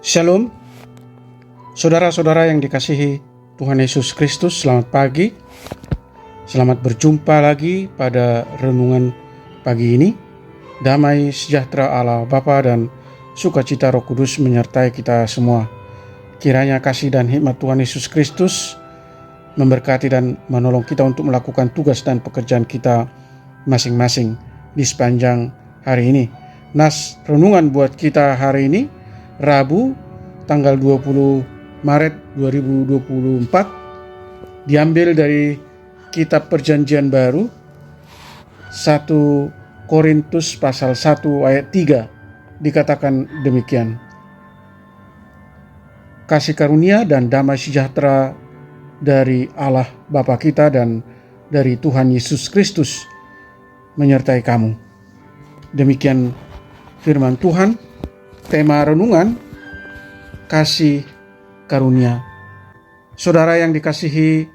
Shalom, saudara-saudara yang dikasihi Tuhan Yesus Kristus, selamat pagi. Selamat berjumpa lagi pada renungan pagi ini. Damai sejahtera Allah Bapa dan sukacita Roh Kudus menyertai kita semua. Kiranya kasih dan hikmat Tuhan Yesus Kristus memberkati dan menolong kita untuk melakukan tugas dan pekerjaan kita masing-masing di sepanjang hari ini. Nas renungan buat kita hari ini Rabu tanggal 20 Maret 2024 diambil dari kitab Perjanjian Baru 1 Korintus pasal 1 ayat 3 dikatakan demikian. Kasih karunia dan damai sejahtera dari Allah Bapa kita dan dari Tuhan Yesus Kristus menyertai kamu. Demikian firman Tuhan. Tema renungan, kasih karunia. Saudara yang dikasihi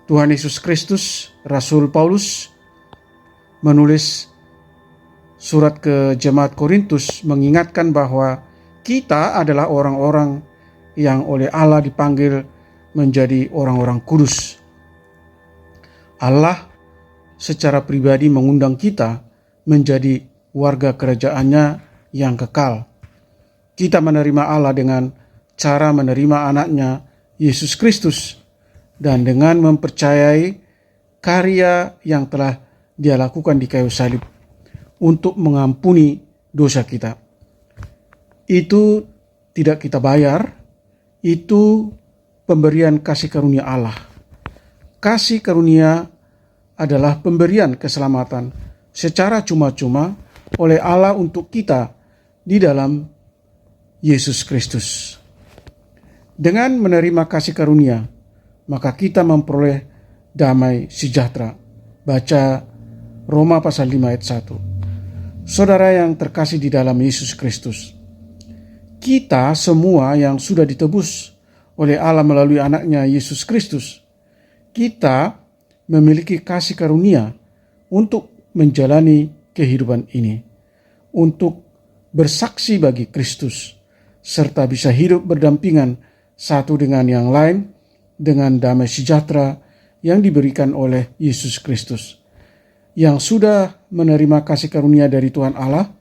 Tuhan Yesus Kristus, Rasul Paulus menulis surat ke jemaat Korintus mengingatkan bahwa kita adalah orang-orang yang oleh Allah dipanggil menjadi orang-orang kudus. Allah secara pribadi mengundang kita menjadi warga kerajaannya yang kekal. Kita menerima Allah dengan cara menerima anaknya Yesus Kristus dan dengan mempercayai karya yang telah Dia lakukan di kayu salib untuk mengampuni dosa kita. Itu tidak kita bayar, itu pemberian kasih karunia Allah. Kasih karunia adalah pemberian keselamatan secara cuma-cuma oleh Allah untuk kita di dalam Yesus Kristus. Dengan menerima kasih karunia, maka kita memperoleh damai sejahtera. Baca Roma pasal 5 ayat 1. Saudara yang terkasih di dalam Yesus Kristus, kita semua yang sudah ditebus oleh Allah melalui anaknya Yesus Kristus, kita memiliki kasih karunia untuk menjalani kehidupan ini, untuk bersaksi bagi Kristus, serta bisa hidup berdampingan satu dengan yang lain dengan damai sejahtera yang diberikan oleh Yesus Kristus. Yang sudah menerima kasih karunia dari Tuhan Allah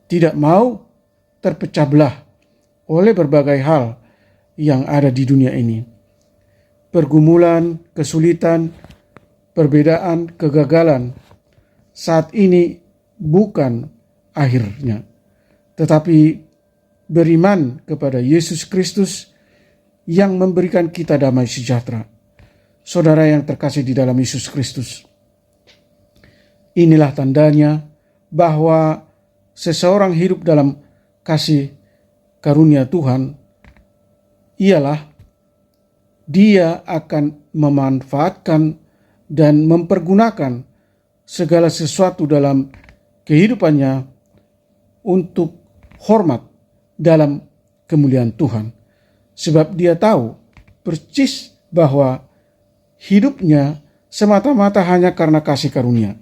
tidak mau terpecah belah oleh berbagai hal yang ada di dunia ini. Pergumulan, kesulitan, perbedaan, kegagalan saat ini bukan akhirnya, tetapi beriman kepada Yesus Kristus yang memberikan kita damai sejahtera. Saudara yang terkasih di dalam Yesus Kristus, inilah tandanya bahwa seseorang hidup dalam kasih karunia Tuhan, ialah dia akan memanfaatkan dan mempergunakan segala sesuatu dalam kehidupannya untuk hormat dalam kemuliaan Tuhan. Sebab dia tahu persis bahwa hidupnya semata-mata hanya karena kasih karunia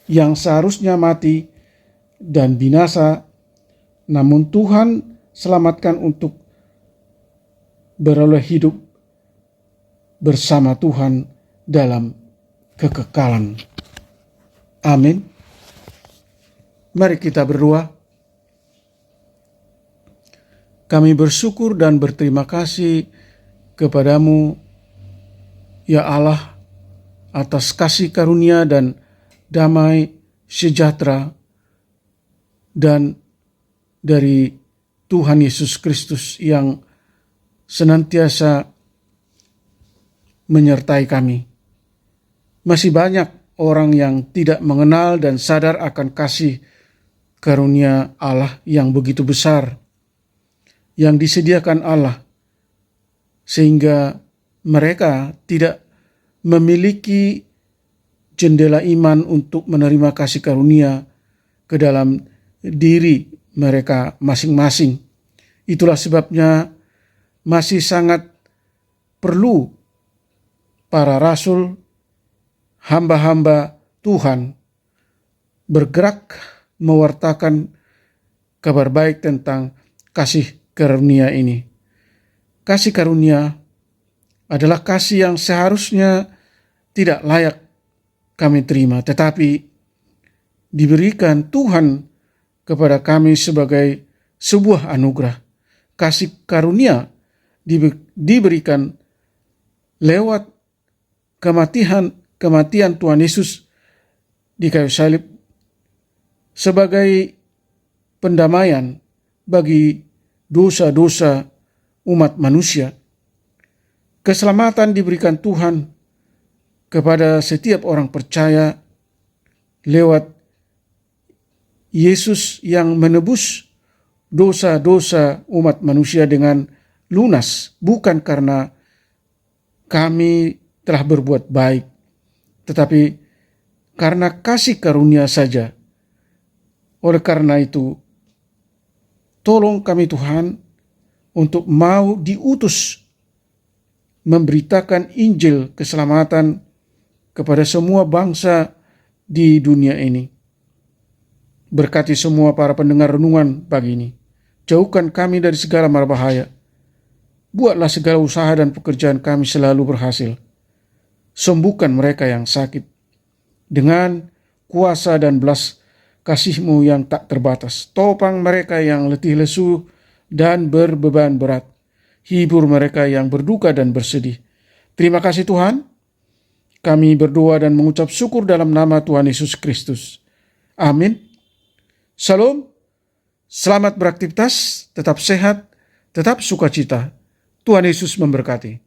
yang seharusnya mati dan binasa, namun Tuhan selamatkan untuk beroleh hidup bersama Tuhan dalam kekekalan. Amin. Mari kita berdoa. Kami bersyukur dan berterima kasih kepadamu, ya Allah, atas kasih karunia dan damai sejahtera dan dari Tuhan Yesus Kristus yang senantiasa menyertai kami. Masih banyak orang yang tidak mengenal dan sadar akan kasih karunia Allah yang begitu besar yang disediakan Allah, sehingga mereka tidak memiliki jendela iman untuk menerima kasih karunia ke dalam diri mereka masing-masing. Itulah sebabnya masih sangat perlu para rasul, hamba-hamba Tuhan bergerak mewartakan kabar baik tentang kasih karunia ini. Kasih karunia adalah kasih yang seharusnya tidak layak kami terima, tetapi diberikan Tuhan kepada kami sebagai sebuah anugerah. Kasih karunia diberikan lewat kematian Tuhan Yesus di kayu salib sebagai pendamaian bagi dosa-dosa umat manusia. Keselamatan diberikan Tuhan kepada setiap orang percaya lewat Yesus yang menebus dosa-dosa umat manusia dengan lunas, bukan karena kami telah berbuat baik, tetapi karena kasih karunia saja. Oleh karena itu, tolong kami Tuhan untuk mau diutus memberitakan Injil keselamatan kepada semua bangsa di dunia ini. Berkati semua para pendengar renungan pagi ini. Jauhkan kami dari segala mara bahaya. Buatlah segala usaha dan pekerjaan kami selalu berhasil. Sembuhkan mereka yang sakit dengan kuasa dan belas kasih-Mu yang tak terbatas. Topang mereka yang letih lesu dan berbeban berat. Hibur mereka yang berduka dan bersedih. Terima kasih Tuhan. Kami berdoa dan mengucap syukur dalam nama Tuhan Yesus Kristus. Amin. Salam. Selamat beraktivitas, tetap sehat, tetap sukacita. Tuhan Yesus memberkati.